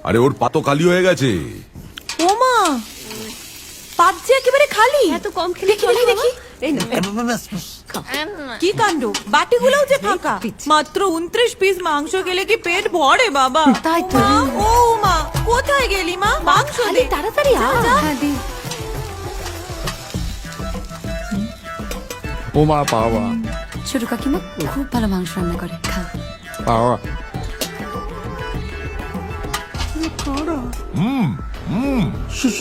আরে ওর পা তো খালি হয়ে গেছে। ওমা, পাত যে একেবারে খালি। এত কম খেলে দেখি দেখি দেখি। এই না কি কাণ্ড, বাটিগুলোও যে ফাঁকা। মাত্র 29 পিস মাংস গেলে কি পেট ভরে বাবা? তাই তো। মা, ও মা, কোথায় গেলি মা? মাংস দে তাড়াতাড়ি আ। হ্যাঁ, দি। ও মা, বাবা ছোট কাকিমা খুব ভালো মাংস রান্না করে, খা। বাবা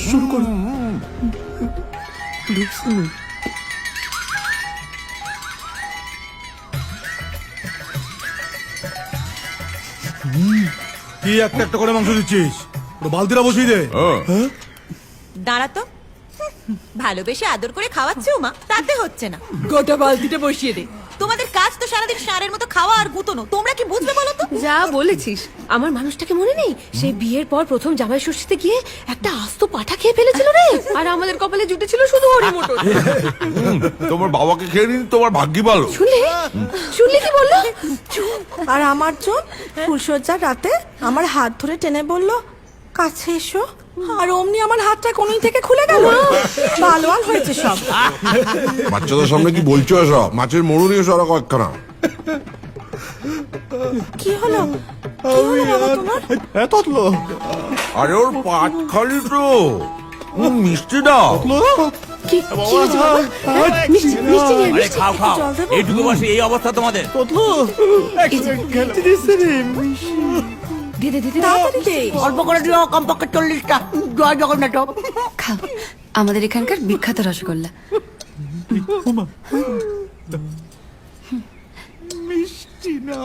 শুরু করো। কি একটা একটা করে মাংস দিচ্ছিস? পুরো বালতিটা বসিয়ে দে। দাঁড়া তো। ভালোবেসে আদর করে খাওয়াচ্ছে মা, তাতে হচ্ছে না। গোটা বালতিটা বসিয়ে দে। তোমাদের কাজ তো সারাদিন ষাঁড়ের মতো খাওয়া আর গুতনো। তোমরা কি বুঝবে বলো তো? যা বলেছিস, আমার মানুষটাকে মনে নেই? সেই বিয়ের পর প্রথম জামাই ষষ্ঠীতে গিয়ে একটা আস্ত পাঠা খেয়ে ফেলেছিল রে। আর আমাদের কপালে জুটেছিল শুধু হরি মোটর। তোমার বাবাকে খেয়ে নিন, তোমার ভাগ্যি ভালো। শুনলি কি বললো? আর আমার জন ফুলসজ্জার রাতে আমার হাত ধরে টেনে বলল, কাছে এসো। আর অমনি আমার হাতটা কোনই থেকে খুলে গেল। ভালো আর হয়েছে সব। বাচ্চাদের সামনে কি বলছো এসব? মাছের মরু নিয়ে সরা কয়েকখানা। কি হলো? কি হলো বাবা তোমার? ততলো আরে ওর পাট খালি তো। মিষ্টি দাও। কি হয়েছে বাবা? মিষ্টি মিষ্টি নিয়ে আরে খাও খাও, জল দেবো? এইটুকু বসে এই অবস্থা তোমাদের। ততলো ঘাটতি দিচ্ছে রে। দে দে দে দে। তাড়াতাড়ি দে। অল্প করে দিও, কমপক্ষে 40টা। জয় জগন্নাথ। খা, আমাদের এখানকার বিখ্যাত রসগোল্লা। মিষ্টি না।